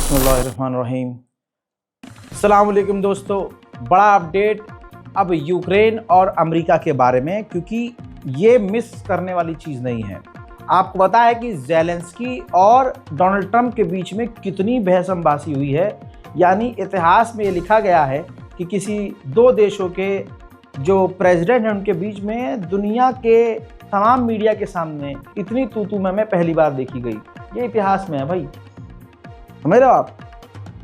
बिस्मिल्लाहिर्रहमानिर्रहीम। अस्सलाम वालेकुम दोस्तों, बड़ा अपडेट अब यूक्रेन और अमेरिका के बारे में, क्योंकि ये मिस करने वाली चीज़ नहीं है। आपको पता है कि ज़ेलेंस्की और डोनाल्ड ट्रंप के बीच में कितनी बहसबाजी हुई है। यानी इतिहास में ये लिखा गया है कि किसी दो देशों के जो प्रेसिडेंट हैं उनके बीच में दुनिया के तमाम मीडिया के सामने इतनी तू मैं पहली बार देखी गई। ये इतिहास में है भाई, समझ रहे हो आप।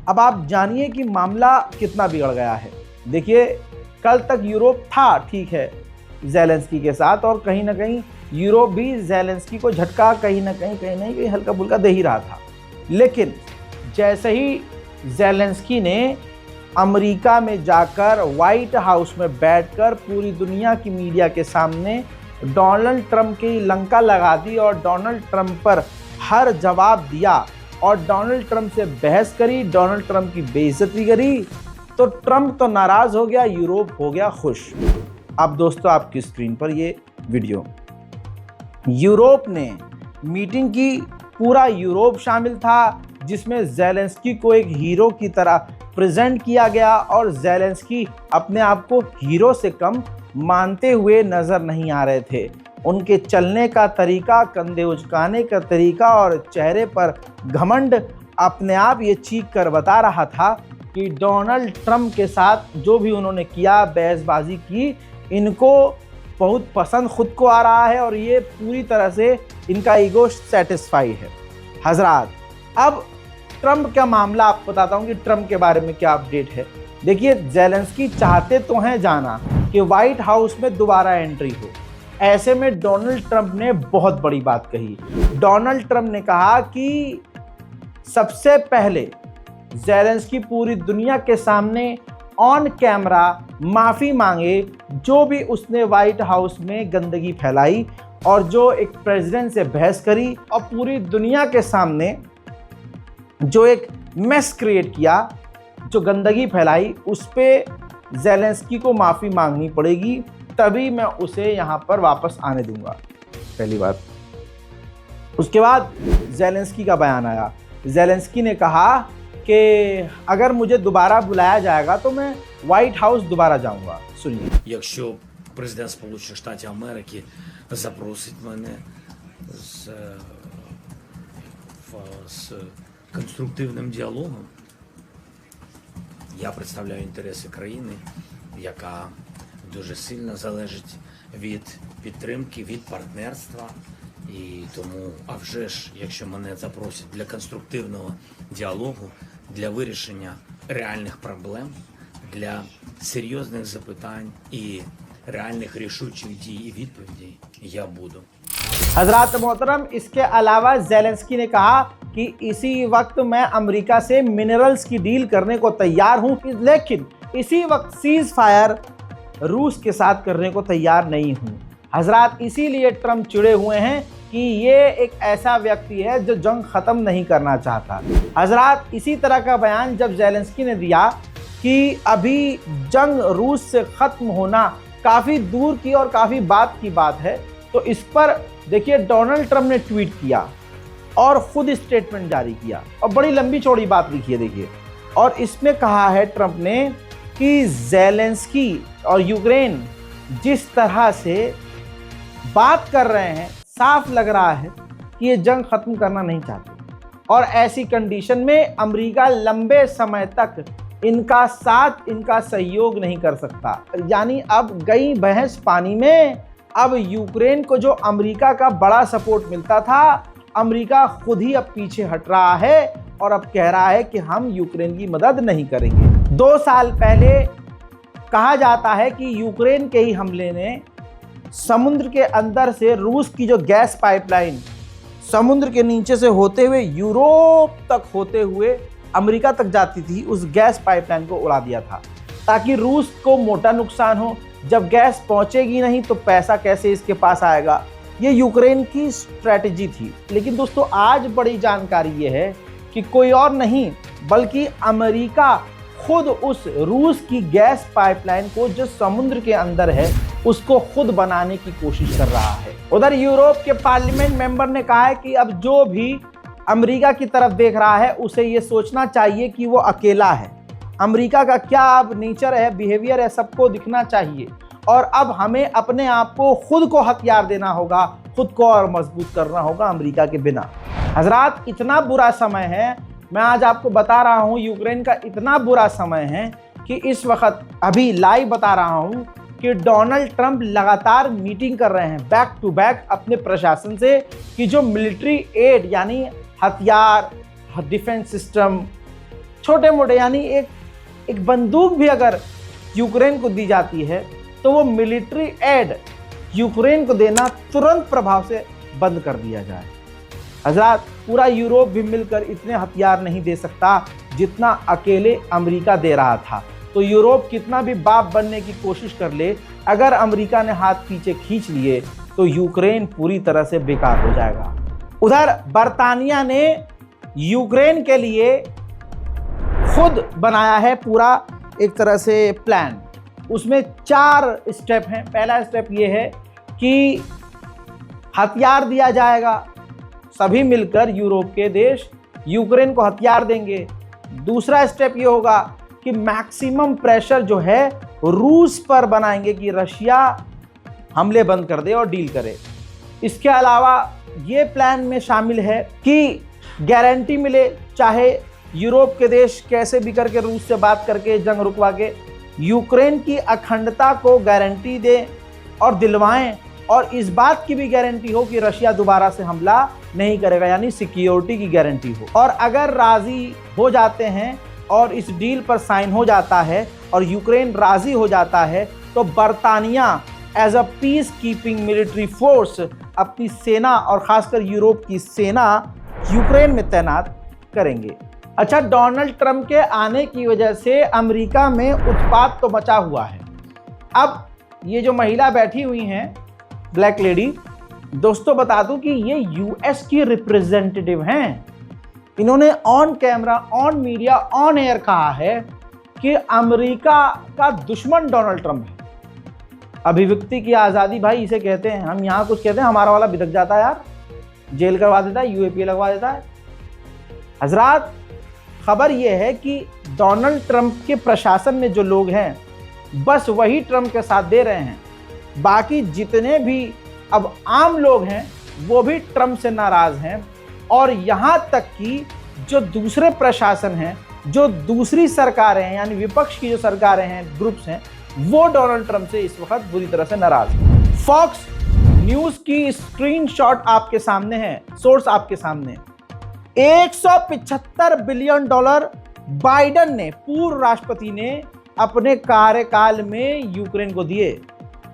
अब आप जानिए कि मामला कितना बिगड़ गया है। देखिए, कल तक यूरोप था ठीक है ज़ेलेंस्की के साथ, और कहीं ना कहीं यूरोप भी ज़ेलेंस्की को झटका कहीं ना कहीं हल्का फुल्का दे ही रहा था। लेकिन जैसे ही ज़ेलेंस्की ने अमेरिका में जाकर व्हाइट हाउस में बैठकर पूरी दुनिया की मीडिया के सामने डोनाल्ड ट्रंप की लंका लगा दी और डोनाल्ड ट्रंप पर हर जवाब दिया और डोनाल्ड ट्रंप से बहस करी, डोनाल्ड ट्रंप की बेइज्जती करी, तो ट्रंप तो नाराज़ हो गया, यूरोप हो गया खुश। अब दोस्तों आपकी स्क्रीन पर ये वीडियो, यूरोप ने मीटिंग की, पूरा यूरोप शामिल था, जिसमें ज़ेलेंस्की को एक हीरो की तरह प्रेजेंट किया गया और ज़ेलेंस्की अपने आप को हीरो से कम मानते हुए नज़र नहीं आ रहे थे। उनके चलने का तरीका, कंधे उचकाने का तरीका और चेहरे पर घमंड अपने आप ये चीख कर बता रहा था कि डोनाल्ड ट्रंप के साथ जो भी उन्होंने किया, बहसबाजी की, इनको बहुत पसंद खुद को आ रहा है और ये पूरी तरह से इनका ईगो सेटिस्फाई है। हजरात, अब ट्रंप का मामला आपको बताता हूँ कि ट्रंप के बारे में क्या अपडेट है। देखिए, ज़ेलेंस्की चाहते तो हैं जाना कि व्हाइट हाउस में दोबारा एंट्री हो। ऐसे में डोनाल्ड ट्रंप ने बहुत बड़ी बात कही। डोनाल्ड ट्रंप ने कहा कि सबसे पहले ज़ेलेंस्की पूरी दुनिया के सामने ऑन कैमरा माफ़ी मांगे, जो भी उसने व्हाइट हाउस में गंदगी फैलाई और जो एक प्रेसिडेंट से बहस करी और पूरी दुनिया के सामने जो एक मेस क्रिएट किया, जो गंदगी फैलाई, उस पर ज़ेलेंस्की को माफ़ी मांगनी पड़ेगी, तभी मैं उसे यहाँ पर वापस आने दूंगा। पहली बात। उसके बाद ज़ेलेंस्की का बयान आया। ज़ेलेंस्की ने कहा कि अगर मुझे दोबारा बुलाया जाएगा तो मैं व्हाइट हाउस दोबारा जाऊंगा। सुनिए। Якщо президент Сполучених Штатів Америки запросить мене з конструктивним діалогом, я представляю інтереси країни, яка дуже сильно залежить від підтримки, від партнерства. І тому, а вже ж, якщо мене запросять для конструктивного діалогу, для вирішення реальних проблем, для серйозних запитань і реальних рішучих дій і відповідей, я буду. हजरात मोहतरम, इसके अलावा ज़ेलेंस्की ने कहा कि इसी वक्त मैं अमेरिका से मिनरल्स की डील करने को तैयार हूं, लेकिन इसी वक्त सीज फायर रूस के साथ करने को तैयार नहीं हूं। हजरात, इसीलिए ट्रंप चिड़े हुए हैं कि ये एक ऐसा व्यक्ति है जो जंग ख़त्म नहीं करना चाहता। हजरात, इसी तरह का बयान जब ज़ेलेंस्की ने दिया कि अभी जंग रूस से ख़त्म होना काफ़ी दूर की और काफ़ी बात की बात है, तो इस पर देखिए डोनाल्ड ट्रंप ने ट्वीट किया और ख़ुद स्टेटमेंट जारी किया और बड़ी लंबी चौड़ी बात लिखी है। देखिए, और इसमें कहा है ट्रंप ने कि ज़ेलेंस्की और यूक्रेन जिस तरह से बात कर रहे हैं, साफ लग रहा है कि ये जंग ख़त्म करना नहीं चाहते और ऐसी कंडीशन में अमेरिका लंबे समय तक इनका साथ, इनका सहयोग नहीं कर सकता। यानी अब गई भैंस पानी में। अब यूक्रेन को जो अमेरिका का बड़ा सपोर्ट मिलता था, अमेरिका खुद ही अब पीछे हट रहा है और अब कह रहा है कि हम यूक्रेन की मदद नहीं करेंगे। 2 साल पहले कहा जाता है कि यूक्रेन के ही हमले ने समुद्र के अंदर से रूस की जो गैस पाइपलाइन समुद्र के नीचे से होते हुए यूरोप तक होते हुए अमेरिका तक जाती थी, उस गैस पाइपलाइन को उड़ा दिया था ताकि रूस को मोटा नुकसान हो। जब गैस पहुंचेगी नहीं तो पैसा कैसे इसके पास आएगा, ये यूक्रेन की स्ट्रैटेजी थी। लेकिन दोस्तों, आज बड़ी जानकारी ये है कि कोई और नहीं बल्कि अमेरिका खुद उस रूस की गैस पाइपलाइन को जो समुद्र के अंदर है उसको खुद बनाने की कोशिश कर रहा है। उधर यूरोप के पार्लियामेंट मेंबर ने कहा है कि अब जो भी अमेरिका की तरफ देख रहा है उसे ये सोचना चाहिए कि वो अकेला है। अमेरिका का क्या अब नेचर है, बिहेवियर है, सबको दिखना चाहिए। और अब हमें अपने आप को खुद को हथियार देना होगा, खुद को और मजबूत करना होगा अमेरिका के बिना। हजरात, इतना बुरा समय है, मैं आज आपको बता रहा हूँ यूक्रेन का इतना बुरा समय है कि इस वक्त अभी लाइव बता रहा हूँ कि डोनाल्ड ट्रंप लगातार मीटिंग कर रहे हैं बैक टू बैक अपने प्रशासन से कि जो मिलिट्री एड यानी हथियार, डिफेंस सिस्टम, छोटे मोटे यानी एक बंदूक भी अगर यूक्रेन को दी जाती है तो वो मिलिट्री एड यूक्रेन को देना तुरंत प्रभाव से बंद कर दिया जाए। हजरात, पूरा यूरोप भी मिलकर इतने हथियार नहीं दे सकता जितना अकेले अमेरिका दे रहा था। तो यूरोप कितना भी बाप बनने की कोशिश कर ले, अगर अमेरिका ने हाथ पीछे खींच लिए तो यूक्रेन पूरी तरह से बेकार हो जाएगा। उधर बर्तानिया ने यूक्रेन के लिए खुद बनाया है पूरा एक तरह से प्लान। उसमें 4 स्टेप हैं। पहला स्टेप ये है कि हथियार दिया जाएगा, सभी मिलकर यूरोप के देश यूक्रेन को हथियार देंगे। दूसरा स्टेप ये होगा कि मैक्सिमम प्रेशर जो है रूस पर बनाएंगे कि रशिया हमले बंद कर दे और डील करे। इसके अलावा ये प्लान में शामिल है कि गारंटी मिले, चाहे यूरोप के देश कैसे भी करके रूस से बात करके जंग रुकवा के यूक्रेन की अखंडता को गारंटी दें और दिलवाएं, और इस बात की भी गारंटी हो कि रशिया दोबारा से हमला नहीं करेगा, यानी सिक्योरिटी की गारंटी हो। और अगर राजी हो जाते हैं और इस डील पर साइन हो जाता है और यूक्रेन राजी हो जाता है तो बर्तानिया as a peace keeping military force अपनी सेना और खासकर यूरोप की सेना यूक्रेन में तैनात करेंगे। अच्छा, डोनाल्ड ट्रंप के आने की वजह से अमेरिका में उत्पात तो मचा हुआ है। अब ये जो महिला बैठी हुई हैं, ब्लैक लेडी, दोस्तों बता दूं कि ये यूएस की रिप्रेजेंटेटिव हैं। इन्होंने on camera, on media, on air कहा है कि अमेरिका का दुश्मन डोनाल्ड ट्रंप है। अभिव्यक्ति की आज़ादी भाई इसे कहते हैं। हम यहाँ कुछ कहते हैं, हमारा वाला बिदक जाता है यार, जेल करवा देता है, यूएपीए लगवा देता है। हजरात, खबर यह है कि डोनाल्ड ट्रंप के प्रशासन में जो लोग हैं बस वही ट्रंप के साथ दे रहे हैं। बाकी जितने भी अब आम लोग हैं वो भी ट्रंप से नाराज हैं, और यहाँ तक कि जो दूसरे प्रशासन हैं, जो दूसरी सरकारें हैं, यानी विपक्ष की जो सरकारें हैं, ग्रुप्स हैं, वो डोनाल्ड ट्रंप से इस वक्त बुरी तरह से नाराज हैं। फॉक्स न्यूज की स्क्रीनशॉट आपके सामने है, सोर्स आपके सामने। $175 बिलियन बाइडेन ने, पूर्व राष्ट्रपति ने, अपने कार्यकाल में यूक्रेन को दिए,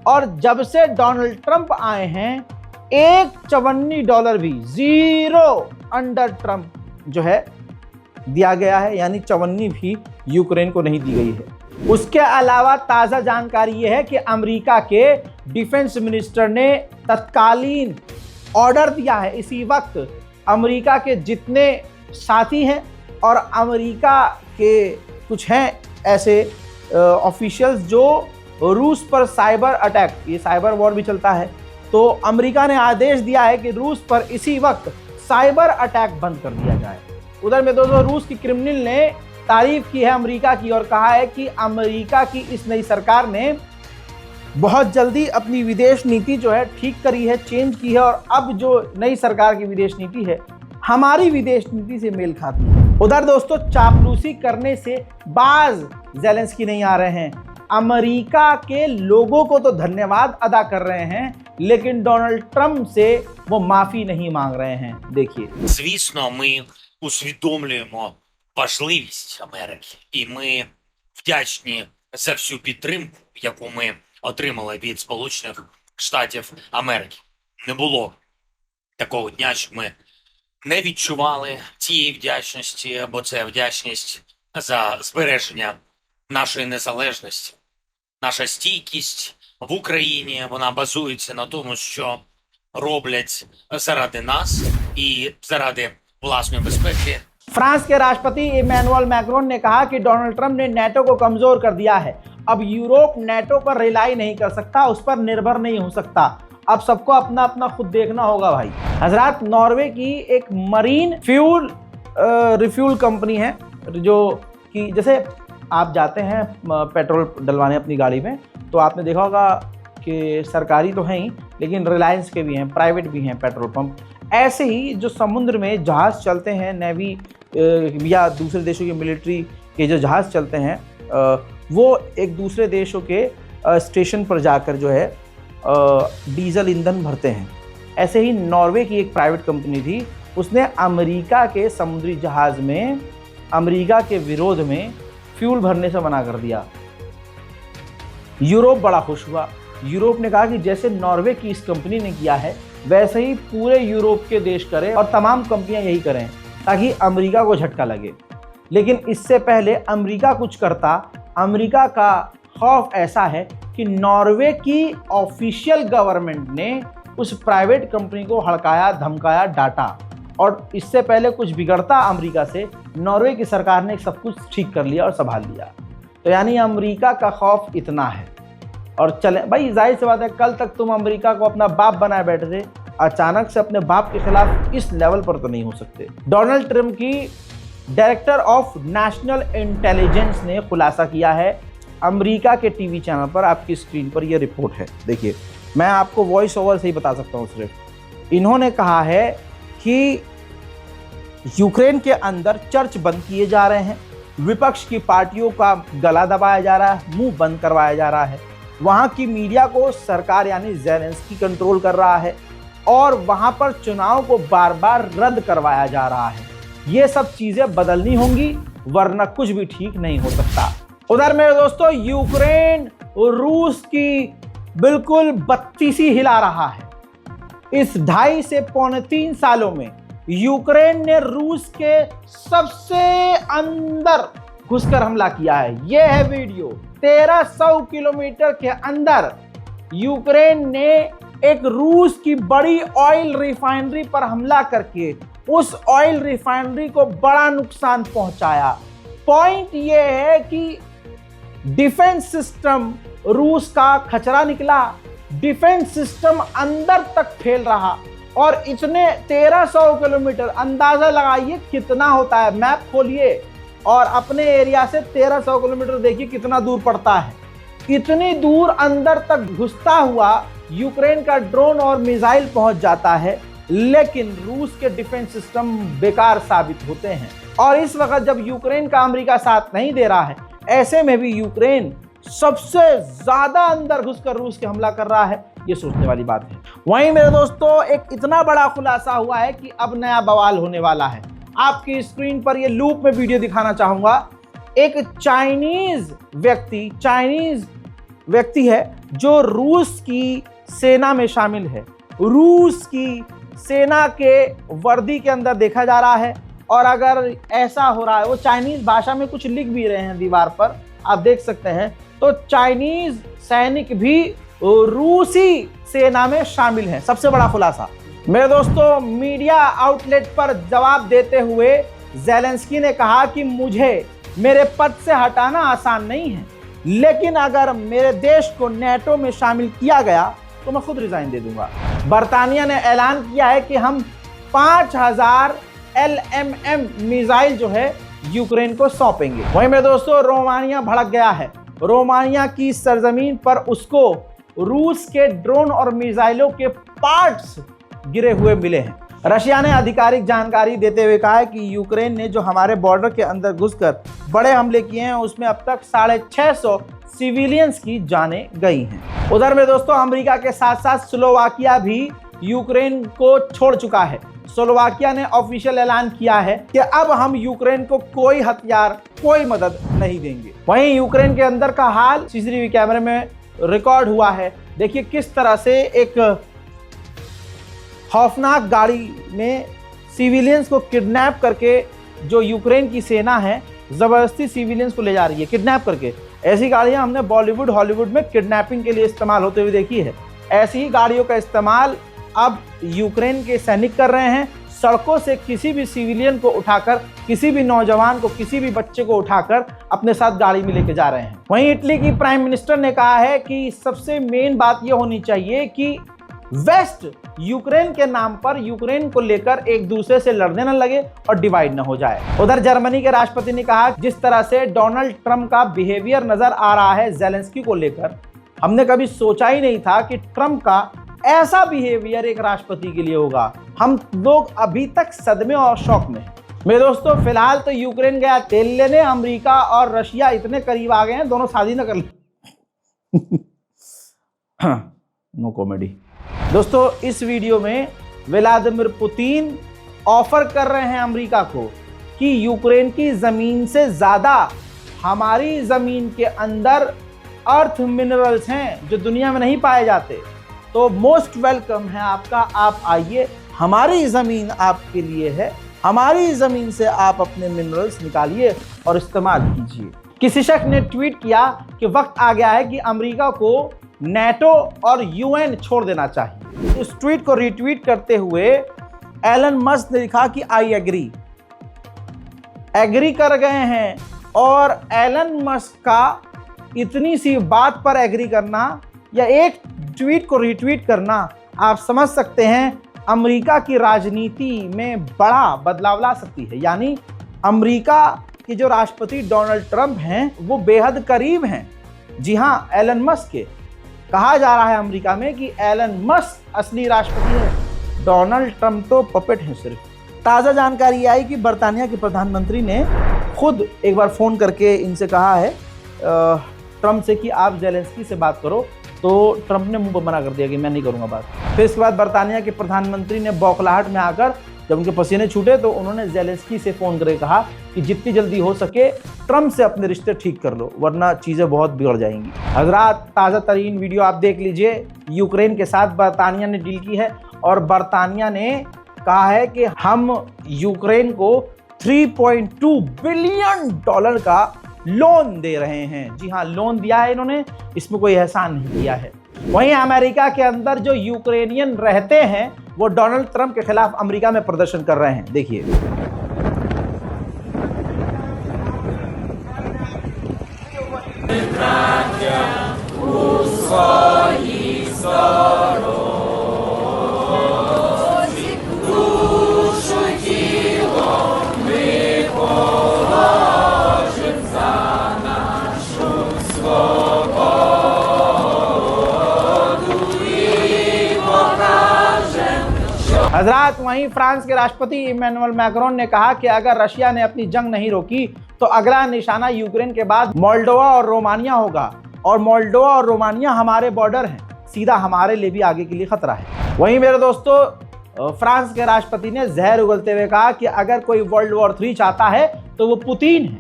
और जब से डोनाल्ड ट्रंप आए हैं $1 भी, जीरो अंडर ट्रंप जो है दिया गया है, यानी 54 भी यूक्रेन को नहीं दी गई है। उसके अलावा ताज़ा जानकारी यह है कि अमेरिका के डिफेंस मिनिस्टर ने तत्कालीन ऑर्डर दिया है इसी वक्त अमेरिका के जितने साथी हैं और अमेरिका के कुछ हैं ऐसे ऑफिशियल्स जो रूस पर साइबर अटैक, ये साइबर वॉर भी चलता है, तो अमेरिका ने आदेश दिया है कि रूस पर इसी वक्त साइबर अटैक बंद कर दिया जाए। उधर में दोस्तों रूस की क्रेमलिन ने तारीफ की है अमेरिका की और कहा है कि अमेरिका की इस नई सरकार ने बहुत जल्दी अपनी विदेश नीति जो है ठीक करी है, चेंज की है, और अब जो नई सरकार की विदेश नीति है हमारी विदेश नीति से मेल खाती है। उधर दोस्तों चापलूसी करने से बाज ज़ेलेंस्की नहीं आ रहे हैं, अमेरिका के लोगों को तो धन्यवाद अदा कर रहे हैं, लेकिन डोनाल्ड ट्रंप से वो माफी नहीं मांग रहे हैं। देखिए, звісно, ми усвідомлюємо важливість Америки, і ми вдячні за всю підтримку, яку ми отримали від Сполучених Штатів Америки. Не було такого дня, що ми не відчували цієї вдячності, бо це вдячність за збереження нашої незалежності. Наша стійкість в Україні, вона базується на тому, що роблять заради нас і заради власної безпеки. फ्रांस के राष्ट्रपति इमैनुअल मैक्रोन ने कहा कि डोनाल्ड ट्रंप ने नेटो को कमजोर कर दिया है। अब यूरोप नेटो पर रिलाई नहीं कर सकता, उस पर निर्भर नहीं हो सकता। अब सबको अपना अपना खुद देखना होगा भाई। हजरात, नॉर्वे की एक मरीन फ्यूल रिफ्यूल कंपनी है, जो कि जैसे आप जाते हैं पेट्रोल डलवाने अपनी गाड़ी में, तो आपने देखा होगा कि सरकारी तो हैं ही, लेकिन रिलायंस के भी हैं, प्राइवेट भी हैं पेट्रोल पंप। ऐसे ही जो समुद्र में जहाज़ चलते हैं, नेवी या दूसरे देशों की मिलिट्री के जो जहाज़ चलते हैं, वो एक दूसरे देशों के स्टेशन पर जाकर जो है डीजल ईंधन भरते हैं। ऐसे ही नॉर्वे की एक प्राइवेट कंपनी थी, उसने अमेरिका के समुद्री जहाज़ में अमेरिका के विरोध में फ्यूल भरने से मना कर दिया। यूरोप बड़ा खुश हुआ। यूरोप ने कहा कि जैसे नॉर्वे की इस कंपनी ने किया है, वैसे ही पूरे यूरोप के देश करें और तमाम कंपनियां यही करें, ताकि अमेरिका को झटका लगे। लेकिन इससे पहले अमेरिका कुछ करता, अमेरिका का खौफ ऐसा है कि नॉर्वे की ऑफिशियल गवर्नमेंट ने उस प्राइवेट कंपनी को हड़काया, धमकाया, डांटा, और इससे पहले कुछ बिगड़ता अमेरिका से, नॉर्वे की सरकार ने सब कुछ ठीक कर लिया और संभाल लिया। तो यानी अमेरिका का खौफ इतना है। और चले भाई, जाहिर सी बात है, कल तक तुम अमेरिका को अपना बाप बनाए बैठे थे, अचानक से अपने बाप के खिलाफ इस लेवल पर तो नहीं हो सकते। डोनाल्ड ट्रंप की डायरेक्टर ऑफ नेशनल इंटेलिजेंस ने खुलासा किया है अमेरिका के टीवी चैनल पर। आपकी स्क्रीन पर यह रिपोर्ट है, देखिए, मैं आपको वॉइस ओवर से ही बता सकता हूँ सिर्फ। इन्होंने कहा है कि यूक्रेन के अंदर चर्च बंद किए जा रहे हैं, विपक्ष की पार्टियों का गला दबाया जा रहा है, मुंह बंद करवाया जा रहा है, वहां की मीडिया को सरकार यानी ज़ेलेंस्की कंट्रोल कर रहा है, और वहां पर चुनाव को बार बार रद्द करवाया जा रहा है। ये सब चीजें बदलनी होंगी, वरना कुछ भी ठीक नहीं हो सकता। उधर मेरे दोस्तों, यूक्रेन रूस की बिल्कुल बत्तीसी हिला रहा है। इस 2.5 से 3.25 सालों में यूक्रेन ने रूस के सबसे अंदर घुसकर हमला किया है। यह है वीडियो। 1300 किलोमीटर के अंदर यूक्रेन ने एक रूस की बड़ी ऑयल रिफाइनरी पर हमला करके उस ऑयल रिफाइनरी को बड़ा नुकसान पहुंचाया। पॉइंट यह है कि डिफेंस सिस्टम रूस का खचरा निकला, डिफेंस सिस्टम अंदर तक फैल रहा, और इतने 1300 किलोमीटर, अंदाजा लगाइए कितना होता है। मैप खोलिए और अपने एरिया से 1300 किलोमीटर देखिए कितना दूर पड़ता है। इतनी दूर अंदर तक घुसता हुआ यूक्रेन का ड्रोन और मिसाइल पहुंच जाता है, लेकिन रूस के डिफेंस सिस्टम बेकार साबित होते हैं। और इस वक्त जब यूक्रेन का अमेरिका साथ नहीं दे रहा है, ऐसे में भी यूक्रेन सबसे ज्यादा अंदर घुसकर रूस के हमला कर रहा है, ये सोचने वाली बात है। वहीं मेरे दोस्तों, एक इतना बड़ा खुलासा हुआ है कि अब नया बवाल होने वाला है। आपकी स्क्रीन पर ये लूप में वीडियो दिखाना चाहूंगा। एक चाइनीज व्यक्ति है जो रूस की सेना में शामिल है। रूस की सेना के वर्दी के अंदर देखा जा रहा है, और अगर ऐसा हो रहा है, वो चाइनीज भाषा में कुछ लिख भी रहे हैं दीवार पर, आप देख सकते हैं। तो चाइनीज सैनिक भी रूसी सेना में शामिल हैं। सबसे बड़ा खुलासा मेरे दोस्तों, मीडिया आउटलेट पर जवाब देते हुए ज़ेलेंस्की ने कहा कि मुझे मेरे पद से हटाना आसान नहीं है, लेकिन अगर मेरे देश को नेटो में शामिल किया गया तो मैं खुद रिजाइन दे दूंगा। बर्तानिया ने ऐलान किया है कि हम 5000 LMM मिसाइल जो है यूक्रेन को सौंपेंगे। वहीं मेरे दोस्तों, रोमानिया भड़क गया है। रोमानिया की सरजमीन पर उसको रूस के ड्रोन और मिसाइलों के पार्ट्स गिरे हुए मिले हैं। रशिया ने आधिकारिक जानकारी देते हुए कहा है कि यूक्रेन ने जो हमारे बॉर्डर के अंदर घुसकर बड़े हमले किए हैं, उसमें अब तक 650 सिविलियंस की जानें गई हैं। उधर में दोस्तों, अमेरिका के साथ साथ स्लोवाकिया भी यूक्रेन को छोड़ चुका है। स्लोवाकिया ने ऑफिशियल ऐलान किया है कि अब हम यूक्रेन को कोई हथियार, कोई मदद नहीं देंगे। वहीं यूक्रेन के अंदर का हाल सीसीटीवी कैमरे में रिकॉर्ड हुआ है। देखिए किस तरह से एक खौफनाक गाड़ी में सिविलियंस को किडनैप करके जो यूक्रेन की सेना है जबरदस्ती सिविलियंस को ले जा रही है किडनैप करके। ऐसी गाड़ियां हमने बॉलीवुड, हॉलीवुड में किडनैपिंग के लिए इस्तेमाल होते हुए देखी है। ऐसी ही गाड़ियों का इस्तेमाल अब यूक्रेन के सैनिक कर रहे हैं। सड़कों से किसी भी सिविलियन को उठाकर, किसी भी नौजवान को, किसी भी बच्चे को उठाकर अपने साथ गाड़ी में लेके जा रहे हैं। वहीं इटली की प्राइम मिनिस्टर ने कहा है कि सबसे मेन बात यह होनी चाहिए कि वेस्ट यूक्रेन के नाम पर यूक्रेन को लेकर एक दूसरे से लड़ने न लगे और डिवाइड न हो जाए। उधर जर्मनी के राष्ट्रपति ने कहा, जिस तरह से डोनाल्ड ट्रंप का बिहेवियर नजर आ रहा है जेलेंस्की को लेकर, हमने कभी सोचा ही नहीं था कि ट्रंप का ऐसा बिहेवियर एक राष्ट्रपति के लिए होगा। हम लोग अभी तक सदमे और शौक में हैं। मेरे दोस्तों, फिलहाल तो यूक्रेन गया तेल लेने, अमेरिका और रशिया इतने करीब आ गए हैं, दोनों शादी न कर ले। No comedy. दोस्तों, इस वीडियो में व्लादिमीर पुतिन ऑफर कर रहे हैं अमेरिका को कि यूक्रेन की जमीन से ज्यादा हमारी जमीन के अंदर अर्थ मिनरल्स हैं जो दुनिया में नहीं पाए जाते, तो मोस्ट वेलकम है आपका, आप आइए, हमारी जमीन आपके लिए है, हमारी जमीन से आप अपने मिनरल्स निकालिए और इस्तेमाल कीजिए। किसी शख्स ने ट्वीट किया कि वक्त आ गया है कि अमेरिका को नेटो और यूएन छोड़ देना चाहिए। उस ट्वीट को रीट्वीट करते हुए एलन मस्क ने लिखा कि आई एग्री कर गए हैं। और एलन मस्क का इतनी सी बात पर एग्री करना या एक ट्वीट को रीट्वीट करना, आप समझ सकते हैं अमेरिका की राजनीति में बड़ा बदलाव ला सकती है। यानी अमेरिका के जो राष्ट्रपति डोनाल्ड ट्रंप हैं वो बेहद करीब हैं, जी हाँ, एलन मस्क के। कहा जा रहा है अमेरिका में कि एलन मस्क असली राष्ट्रपति है, डोनाल्ड ट्रंप तो पपेट हैं सिर्फ। ताज़ा जानकारी आई कि बर्तानिया के प्रधानमंत्री ने खुद एक बार फ़ोन करके इनसे कहा है ट्रंप से कि आप जेलेंस्की से बात करो, तो ट्रंप ने मुंह पर मना कर दिया कि मैं नहीं करूंगा बात। फिर इसके बाद बर्तानिया के प्रधानमंत्री ने बौखलाहट में आकर, जब उनके पसीने छूटे, तो उन्होंने जेलेंस्की से फ़ोन करके कहा कि जितनी जल्दी हो सके ट्रंप से अपने रिश्ते ठीक कर लो, वरना चीज़ें बहुत बिगड़ जाएंगी। हजरात, ताज़ा तरीन वीडियो आप देख लीजिए। यूक्रेन के साथ बर्तानिया ने डील की है और बर्तानिया ने कहा है कि हम यूक्रेन को $3.2 बिलियन का लोन दे रहे हैं। जी हाँ, लोन दिया है इन्होंने, इसमें कोई एहसान नहीं किया है। वहीं अमेरिका के अंदर जो यूक्रेनियन रहते हैं वो डोनाल्ड ट्रंप के खिलाफ अमेरिका में प्रदर्शन कर रहे हैं। देखिए, हजरात, वहीं फ्रांस के राष्ट्रपति इमैनुअल मैक्रोन ने कहा कि अगर रशिया ने अपनी जंग नहीं रोकी तो अगला निशाना यूक्रेन के बाद मोल्डोवा और रोमानिया होगा, और मोल्डोवा और रोमानिया हमारे बॉर्डर हैं, सीधा हमारे लिए भी आगे के लिए खतरा है। वहीं मेरे दोस्तों, फ्रांस के राष्ट्रपति ने जहर उगलते हुए कहा कि अगर कोई वर्ल्ड वॉर 3 चाहता है तो वो पुतिन है।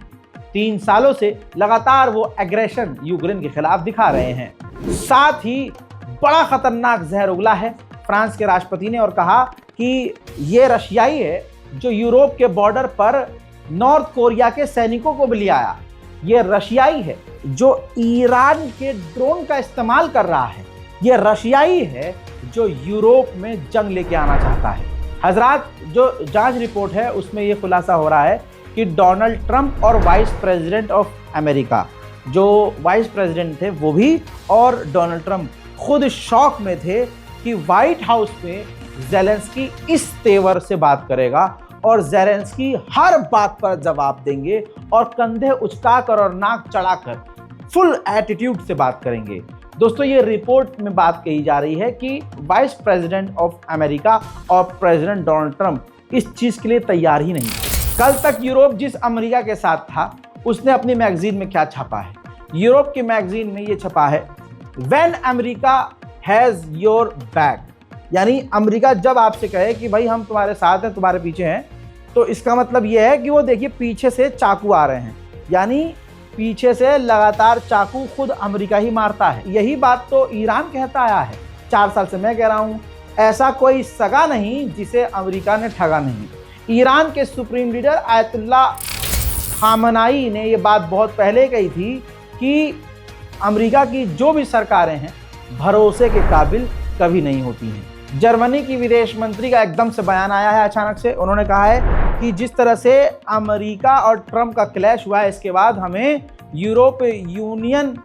3 सालों से लगातार वो एग्रेशन यूक्रेन के खिलाफ दिखा रहे हैं। साथ ही बड़ा खतरनाक जहर उगला है फ्रांस के राष्ट्रपति ने और कहा कि ये रशियाई है जो यूरोप के बॉर्डर पर नॉर्थ कोरिया के सैनिकों को भी ले आया। ये रशियाई है जो ईरान के ड्रोन का इस्तेमाल कर रहा है। ये रशियाई है जो यूरोप में जंग लेके आना चाहता है। हजरात, जो जांच रिपोर्ट है उसमें ये खुलासा हो रहा है कि डोनाल्ड ट्रंप और वाइस प्रेसिडेंट ऑफ अमेरिका, जो वाइस प्रेसिडेंट थे वो भी, और डोनाल्ड ट्रंप खुद शॉक में थे कि व्हाइट हाउस में जेलेंस्की इस तेवर से बात करेगा और जेलेंस्की हर बात पर जवाब देंगे और कंधे उचकाकर और नाक चढ़ाकर फुल एटीट्यूड से बात करेंगे। दोस्तों, ये रिपोर्ट में बात कही जा रही है कि वाइस प्रेसिडेंट ऑफ अमेरिका और प्रेसिडेंट डोनाल्ड ट्रंप इस चीज़ के लिए तैयार ही नहीं। कल तक यूरोप जिस अमेरिका के साथ था उसने अपनी मैगजीन में क्या छापा है? यूरोप की मैगजीन में ये छपा है, when America has your back. यानी अमेरिका जब आपसे कहे कि भाई हम तुम्हारे साथ हैं, तुम्हारे पीछे हैं, तो इसका मतलब यह है कि वो देखिए पीछे से चाकू आ रहे हैं। यानी पीछे से लगातार चाकू खुद अमेरिका ही मारता है। यही बात तो ईरान कहता आया है 4 साल से। मैं कह रहा हूँ ऐसा कोई सगा नहीं जिसे अमेरिका ने ठगा नहीं। ईरान के सुप्रीम लीडर आयतुल्ला खामनाई ने ये बात बहुत पहले कही थी कि अमेरिका की जो भी सरकारें हैं भरोसे के काबिल कभी नहीं होती हैं। जर्मनी की विदेश मंत्री का एकदम से बयान आया है अचानक से। उन्होंने कहा है कि जिस तरह से अमेरिका और ट्रंप का क्लैश हुआ है, इसके बाद हमें यूरोप यूनियन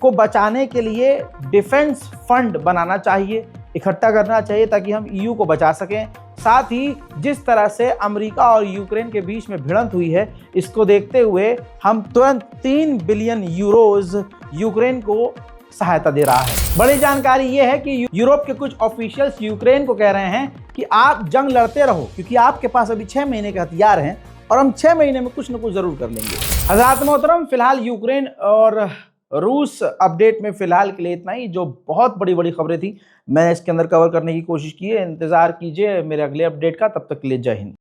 को बचाने के लिए डिफेंस फंड बनाना चाहिए। इकट्ठा करना चाहिए ताकि हम ईयू को बचा सकें। साथ ही जिस तरह से अमेरिका और यूक्रेन के बीच में भिड़ंत हुई है, इसको देखते हुए हम तुरंत 3 बिलियन यूरोज यूक्रेन को सहायता दे रहा है। बड़ी जानकारी यह है कि यूरोप के कुछ ऑफिशियल्स यूक्रेन को कह रहे हैं कि आप जंग लड़ते रहो, क्योंकि आपके पास अभी 6 महीने के हथियार हैं और हम 6 महीने में कुछ न कुछ जरूर कर लेंगे। हज़रात मोहतरम, फिलहाल यूक्रेन और रूस अपडेट में फिलहाल के लिए इतना ही। जो बहुत बड़ी बड़ी खबरें थी मैंने इसके अंदर कवर करने की कोशिश की है। इंतजार कीजिए मेरे अगले अपडेट का। तब तक के लिए जय हिंद।